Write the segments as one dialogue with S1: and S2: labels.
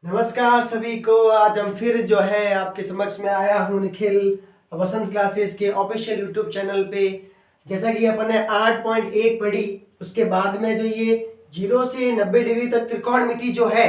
S1: नमस्कार सभी को। आज हम फिर जो है आपके समक्ष में आया हूँ निखिल वसंत क्लासेस के ऑफिशियल यूट्यूब चैनल पे। जैसा कि अपन ने 8.1 पढ़ी, उसके बाद में जो ये 0 से 90 डिग्री तक त्रिकोणमिति जो है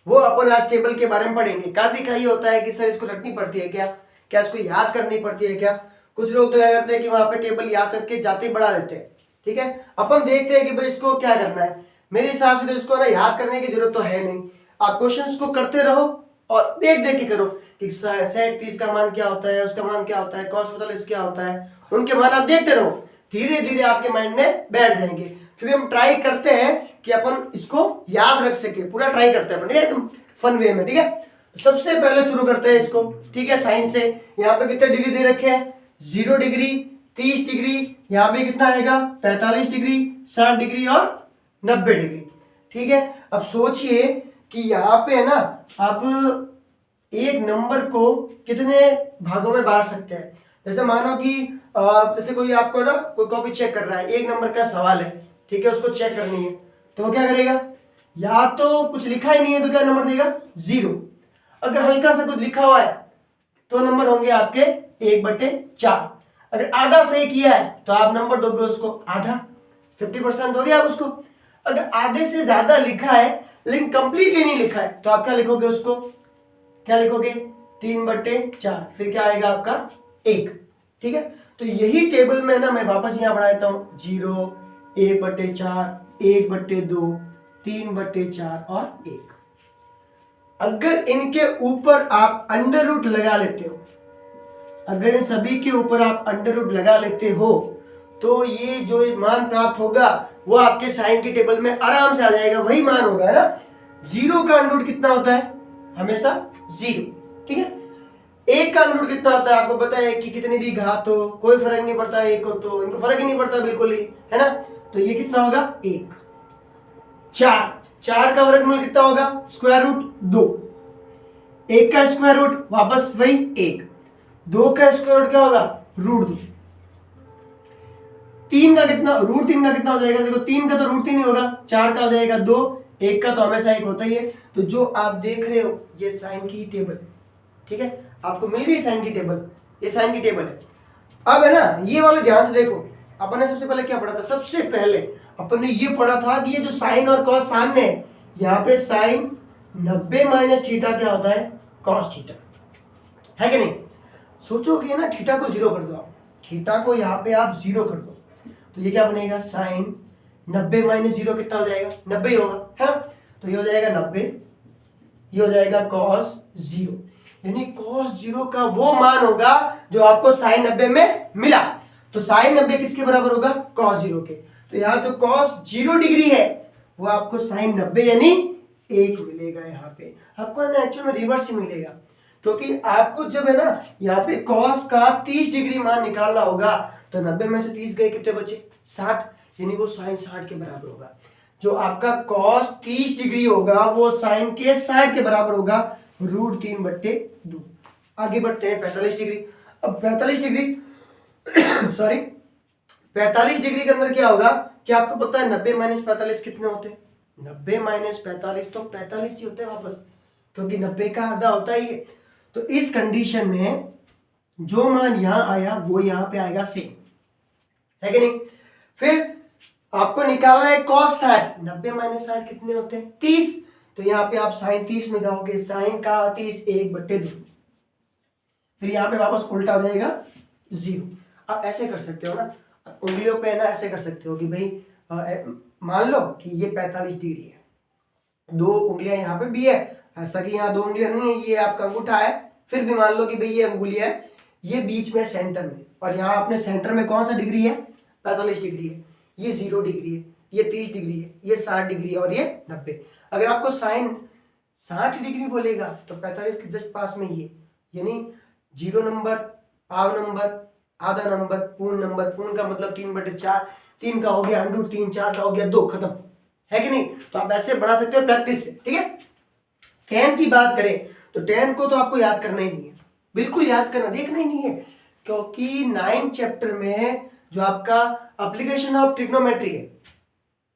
S1: वो अपन आज टेबल के बारे में पढ़ेंगे। काफी का ये होता है कि सर इसको रखनी पड़ती है क्या, क्या इसको याद करनी पड़ती है क्या। कुछ लोग तो क्या करते हैं कि वहां पे टेबल याद करके जाते बढ़ा लेते हैं। ठीक है, अपन देखते हैं कि भाई इसको क्या करना है। मेरे हिसाब से तो इसको ना याद करने की जरूरत तो है नहीं। आप क्वेश्चंस को करते रहो और देख देख के करो कि sec 30 का मान क्या होता है, उसका मान क्या होता है, cos 45 क्या होता है, उनके मान आप देखते रहो। धीरे धीरे आपके माइंड में बैठ जाएंगे। फिर हम ट्राई करते हैं कि अपन इसको याद रख सके, पूरा ट्राई करते हैं अपन एकदम फन वे में। ठीक है, सबसे पहले शुरू करते हैं इसको। ठीक है, साइन से। यहाँ पे कितने डिग्री दे रखे हैं? 0 डिग्री, 30 डिग्री, यहाँ पे कितना आएगा? 45 डिग्री, 60 डिग्री और 90 डिग्री। ठीक है, अब सोचिए कि यहाँ पे है ना, आप एक नंबर को कितने भागों में बांट सकते हैं। जैसे मानो कि जैसे कोई आपको ना कोई कॉपी चेक कर रहा है, एक नंबर का सवाल है, ठीक है, उसको चेक करनी है, तो वो क्या करेगा? या तो कुछ लिखा ही नहीं है तो क्या नंबर देगा? 0। अगर हल्का सा कुछ लिखा हुआ है तो नंबर होंगे आपके 1/4। अगर आधा सही किया है तो आप नंबर दोगे उसको आधा, 50% दोगे आप उसको। अगर आधे से ज्यादा लिखा है लेकिन कंप्लीटली नहीं लिखा है तो आप क्या लिखोगे उसको? क्या लिखोगे? 3/4। फिर क्या आएगा आपका? 1। ठीक है, तो यही टेबल में ना मैं वापस यहां बढ़ा देता हूं। 0, 1/4, 1/2, 3/4 और 1। अगर इनके ऊपर आप अंडर रूट लगा लेते हो, अगर इन सभी के ऊपर आप अंडर रूट लगा लेते हो तो ये जो मान प्राप्त होगा वो आपके साइन की टेबल में आराम से आ जाएगा। वही मान होगा, है ना। 0 का अंडर रूट कितना होता है? हमेशा 0। ठीक है, 1 का अंडर रूट कितना होता है? आपको पता है कि कितनी भी घात हो कोई फर्क नहीं पड़ता, 1 को तो इनको फर्क ही नहीं पड़ता बिल्कुल ही, है ना। तो ये कितना होगा? 1। 4 का वर्गमूल कितना होगा? Square root 2। 1 का स्क्वायर रूट वापस वही 1। 2 का स्क्वायर रूट क्या होगा? रूट 2। 3 का कितना? रूट 3 का कितना हो जाएगा? देखो 3 का तो रूट 3 ही होगा। 4 का हो जाएगा 2, 1 का तो हमेशा 1 होता ही है। तो जो आप देख रहे हो ये साइन की टेबल, ठीक है, आपको मिल गई साइन की टेबल। ये साइन की टेबल है। अब है ना, ये वाले ध्यान से देखो। अपन ने सबसे पहले क्या पढ़ा था? सबसे पहले अपन ने ये पढ़ा था कि ये जो साइन और कॉस सामने है, यहाँ पे साइन 90 माइनस थीटा क्या होता है? कॉस थीटा, है कि नहीं। सोचो कि ना थीटा को 0 कर दो आप, थीटा को यहाँ पे आप 0 कर दो तो ये क्या बनेगा? साइन 90 माइनस 0 कितना हो जाएगा? 90 होगा, है ना। तो ये हो जाएगा 90, ये हो जाएगा cos 0। यानी cos 0 का वो मान होगा जो आपको साइन 90 में मिला। तो साइन 90 किसके बराबर होगा? cos 0 के। तो यहाँ जो cos 0 डिग्री है वो आपको साइन 90 यानी 1 मिलेगा। यहाँ पे आपको ना एक्चुअल में रिवर्स ही मिलेगा, क्योंकि आपको जब है ना यहाँ पे cos का 30 डिग्री मान निकालना होगा तो 90 में से 30 गए, कितने बचे? 60। यानी वो साइन 60 के बराबर होगा। जो आपका cos 30 डिग्री होगा वो साइन के 60 के बराबर होगा, √3/2। आगे बढ़ते हैं 45 डिग्री। अब 45 डिग्री सॉरी 45 डिग्री के अंदर क्या होगा? क्या आपको पता है 90 माइनस 45 कितने होते हैं? 90 माइनस 45 तो 45 ही होते हैं वापस, क्योंकि 90 का आधा होता ही है। तो इस कंडीशन में जो मान यहां आया वो यहां पे आएगा सेम, है कि नहीं। फिर आपको निकालना है cos 60। 90 माइनस 60 कितने होते हैं? 30। तो यहाँ पे आप साइन 30 में जाओगे, साइन का 30 1/2। फिर यहाँ पे वापस उल्टा हो जाएगा 0। आप ऐसे कर सकते हो ना, उंगलियों पे ना ऐसे कर सकते हो कि भाई मान लो कि ये 45 डिग्री है, 2 उंगलियां यहाँ पे भी है। ऐसा कि यहाँ 2 उंगलियां नहीं है, ये आपका अंगूठा है। फिर भी मान लो कि भाई ये अंगुली है, ये बीच में सेंटर में, और यहाँ अपने सेंटर में कौन सा डिग्री है? 45 डिग्री है। ये 0 डिग्री है, ये 30 डिग्री है, ये 60 डिग्री है और ये 90। अगर आपको साइन 60 डिग्री बोलेगा तो 45 के जस्ट पास में ये, यानी 0 नंबर, पाव नंबर, आधा नंबर, पूर्ण नंबर। पूर्ण का मतलब 3/4। 3 का हो गया √3, 4 का हो गया 2, खत्म, है कि नहीं। तो आप ऐसे बढ़ा सकते हो प्रैक्टिस से। ठीक है, tan की बात करें तो tan को तो आपको याद करना ही नहीं है, बिल्कुल याद करना, देखना ही नहीं है, क्योंकि 9th चैप्टर में जो आपका एप्लीकेशन ऑफ ट्रिग्नोमेट्री है,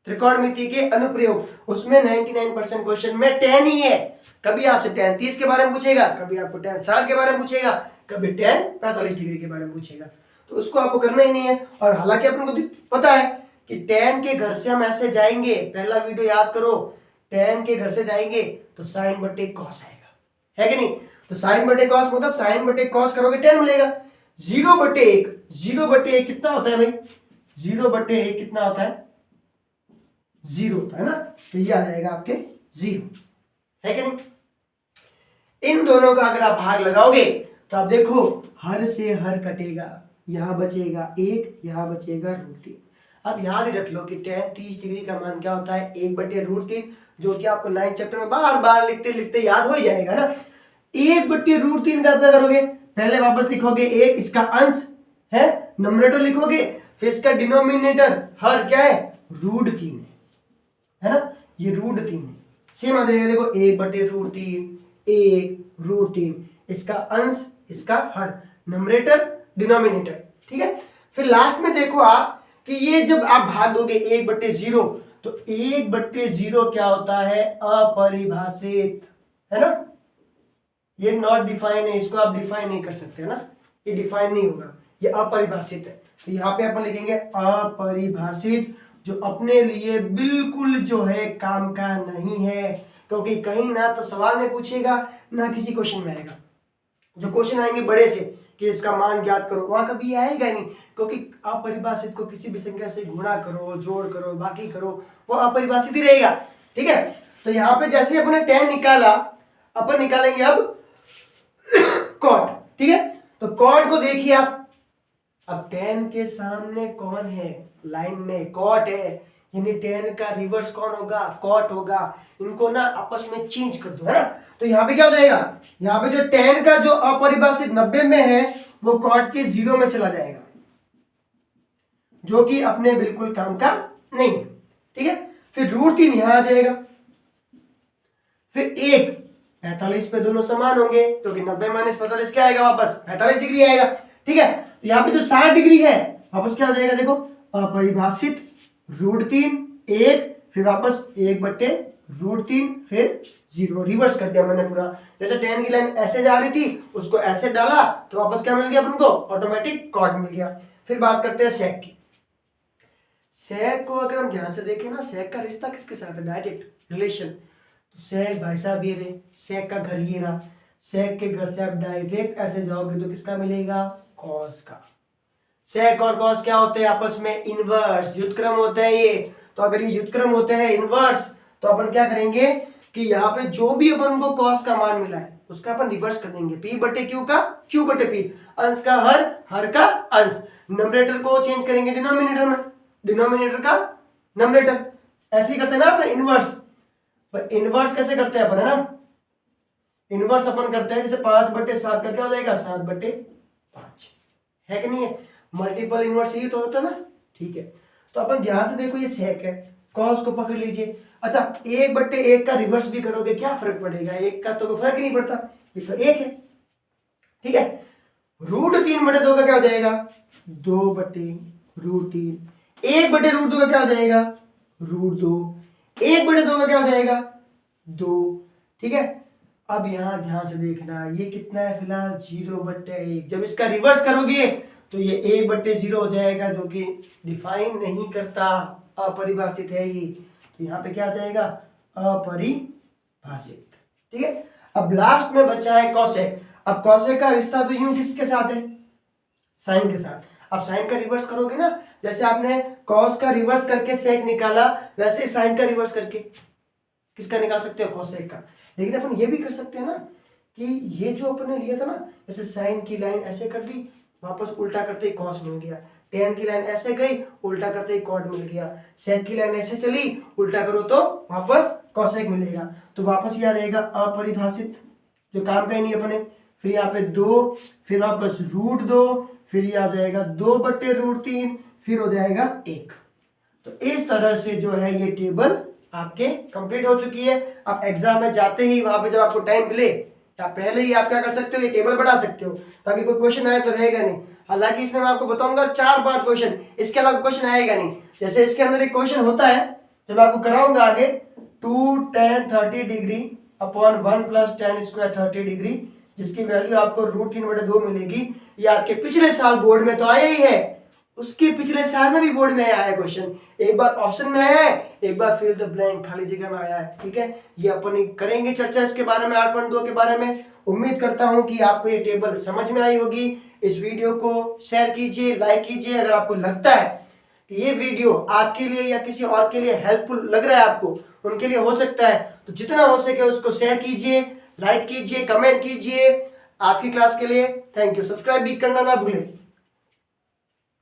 S1: त्रिकोणमिति के अनुप्रयोग, उसमें 99% क्वेश्चन में tan ही है। कभी आपसे tan 30 के बारे में पूछेगा, कभी आपको tan 60 के बारे में पूछेगा, कभी tan 45 डिग्री के बारे में पूछेगा, तो उसको आपको करना ही नहीं है। और हालांकि अपन को पता है कि tan के घर से हम ऐसे जाएंगे, पहला वीडियो याद करो, tan के घर से जाएंगे तो sin बटे cos आएगा, है कि नहीं? तो sin बटे cos मतलब sin बटे cos करोगे tan मिलेगा। 0/1, 0/1 कितना होता है भाई? 0/1 कितना होता है? 0 होता है ना, तो ये आ जाएगा आपके 0, है कि नहीं? इन दोनों का अगर आप भाग लगाओगे तो आप देखो हर से हर कटेगा, यहां बचेगा 1, यहां बचेगा √3। अब याद ही रख लो कि tan 30 डिग्री का मान क्या होता है? 1/√3, जो कि आपको 9th चैप्टर में बार बार लिखते लिखते याद हो जाएगा ना। 1/√3 का क्या करोगे? पहले वापस लिखोगे 1, इसका अंश है, नंबरेटर लिखोगे, फिर इसका डिनोमिनेटर हर क्या है? √3 है ना, ये √3 है। सेम आ जाएगा, देखो 1/√3, 1 √3, इसका अंश, इसका हर, नंबरेटर डिनोमिनेटर, ठीक है। फिर लास्ट में देखो आप कि ये जब आप भाग दोगे 1/0, तो 1/0 क्या होता है? अपरिभाषित, है ना, ये नॉट डिफाइन है, इसको आप डिफाइन नहीं कर सकते, है ना, ये डिफाइन नहीं होगा, ये अपरिभाषित है। तो यहाँ पे अपन लिखेंगे अपरिभाषित, जो अपने लिए बिल्कुल जो है काम का नहीं है, क्योंकि कहीं ना तो सवाल में पूछेगा ना किसी क्वेश्चन में आएगा। जो क्वेश्चन आएंगे बड़े से कि इसका मान ज्ञात करो, वहां कभी आएगा ही नहीं, क्योंकि अपरिभाषित को किसी भी संख्या से गुणा करो, जोड़ करो, बाकी करो, वो अपरिभाषित ही रहेगा, ठीक है। तो यहाँ पे जैसे अपने tan निकाला, अपन निकालेंगे अब कॉट, ठीक है। तो कॉट को देखिए आप, अब tan के सामने कौन है? लाइन में कॉट है, यानी tan का रिवर्स कौन होगा? कॉट होगा। इनको ना आपस में चेंज कर दो, है ना। तो यहाँ पे क्या हो जाएगा? यहाँ पे जो tan का जो अपरिभाषित 90 में है, वो कॉट के 0 में चला जाएगा, जो कि अपने बिल्कुल काम का नहीं है, ठीक है। फिर √3 यहां आ जाएगा, फिर 1 45 पे दोनों समान होंगे, क्योंकि 90 - 45 क्या आएगा? वापस 45 डिग्री आएगा, ठीक है। तो यहाँ पे जो 60 डिग्री है, वापस क्या हो जाएगा? देखो अपरिभाषित √3, 1, फिर वापस 1/√3, फिर 0, रिवर्स कर दिया मैंने पूरा। जैसे tan की लाइन ऐसे जा रही थी, उसको ऐसे डाला तो वापस क्या मिल गया अपन को? ऑटोमेटिक कॉट मिल गया। फिर बात करते हैं सेक की। सेक को अगर हम ध्यान से देखें ना, सेक का रिश्ता किसके साथ है? Direct relation. तो सेक भाई साहब ये रहे, सेक का घर ये रहा, सेक के घर से आप डायरेक्ट ऐसे जाओगे तो किसका मिलेगा? कॉस का। सेक और कॉस क्या होते हैं आपस में? इनवर्स, व्युत्क्रम होते हैं ये। तो अगर ये व्युत्क्रम होते हैं इनवर्स, तो अपन क्या करेंगे कि यहाँ पे जो भी अपन को कॉस का मान मिला है उसका अपन रिवर्स कर देंगे, p/q का q/p, अंश का हर, हर का अंश, नंबरेटर को चेंज करेंगे डिनोमिनेटर में, डिनोमिनेटर का नंबरेटर, ऐसे ही करते हैं ना अपन इनवर्स। पर इनवर्स कैसे करते हैं अपन, है ना, इनवर्स अपन करते हैं जैसे 5/7 का क्या हो जाएगा? 7/5, है कि नहीं है? मल्टीपल इनवर्स यही तो होता है ना, ठीक है। तो अपन ध्यान से देखो, ये सेक है, कॉस को पकड़ लीजिए। अच्छा, 1/1 का रिवर्स भी करोगे क्या फर्क पड़ेगा? 1 का तो कोई फर्क ही नहीं पड़ता, ये तो 1 है, ठीक है। √3/2 का क्या हो जाएगा? 2/√3। 1/√2 का क्या हो जाएगा? √2। 1/2 का क्या हो जाएगा? 2, ठीक है। अब यहां ध्यान से देखना, ये कितना है फिलहाल? 0/1। जब इसका रिवर्स करोगे तो ये 1/0 हो जाएगा, जो कि डिफाइन नहीं करता, अपरिभाषित है ये। तो यहाँ पे क्या आ जाएगा? अपरिभाषित, ठीक है। अब लास्ट में बचा है कॉसेक। अब कॉसेक का रिश्ता तो यूं किसके साथ है? साइन के साथ। अब साइन का रिवर्स करोगे ना, जैसे आपने कॉस का रिवर्स करके सेक निकाला, वैसे साइन का रिवर्स करके किसका निकाल सकते हो? कॉसेक का। लेकिन अपन ये भी कर सकते हैं ना कि ये जो अपने लिया था ना, जैसे साइन की लाइन ऐसे कर दी, वापस उल्टा करते ही कॉस मिल गया, tan की लाइन ऐसे गई, उल्टा करते ही कॉट मिल गया, सेक की लाइन ऐसे चली, उल्टा करो तो वापस कॉसेक मिलेगा। तो वापस ये आ जाएगा अपरिभाषित, जो काम का ही नहीं अपने। फिर यहाँ पे 2, फिर वापस √2, फिर ये आ जाएगा 2/√3, फिर हो जाएगा 1। तो इस तरह से जो है ये टेबल आपके कंप्लीट हो चुकी है। आप एग्जाम में जाते ही वहां पे जब आपको टाइम मिले, या पहले ही आप क्या कर सकते हो? ये टेबल बना सकते हो, ताकि कोई क्वेश्चन आए तो रहेगा नहीं। हालांकि इसमें मैं आपको बताऊंगा 4-5 क्वेश्चन, इसके अलावा क्वेश्चन आएगा नहीं। जैसे इसके अंदर एक क्वेश्चन होता है तो मैं आपको कराऊंगा आगे 2 tan 30 degree upon 1 plus tan square 30 degree, जिसकी वैल्यू आपको √3/2 मिलेगी। ये आपके पिछले साल बोर्ड में तो आया ही है, उसके पिछले साल में भी बोर्ड में आया है क्वेश्चन। एक बार ऑप्शन में आया है, एक बार फिल द ब्लैंक खाली जगह में आया है। ठीक है, ये अपन करेंगे चर्चा इसके बारे में, 8.2 के बारे में। उम्मीद करता हूं कि आपको ये टेबल समझ में आई होगी। इस वीडियो को शेयर कीजिए, लाइक कीजिए। अगर आपको लगता है कि ये वीडियो आपके लिए या किसी और के लिए हेल्पफुल लग रहा है, आपको उनके लिए हो सकता है, तो जितना हो सके उसको शेयर कीजिए, लाइक कीजिए, कमेंट कीजिए। आज की क्लास के लिए थैंक यू। सब्सक्राइब भी करना ना भूलें।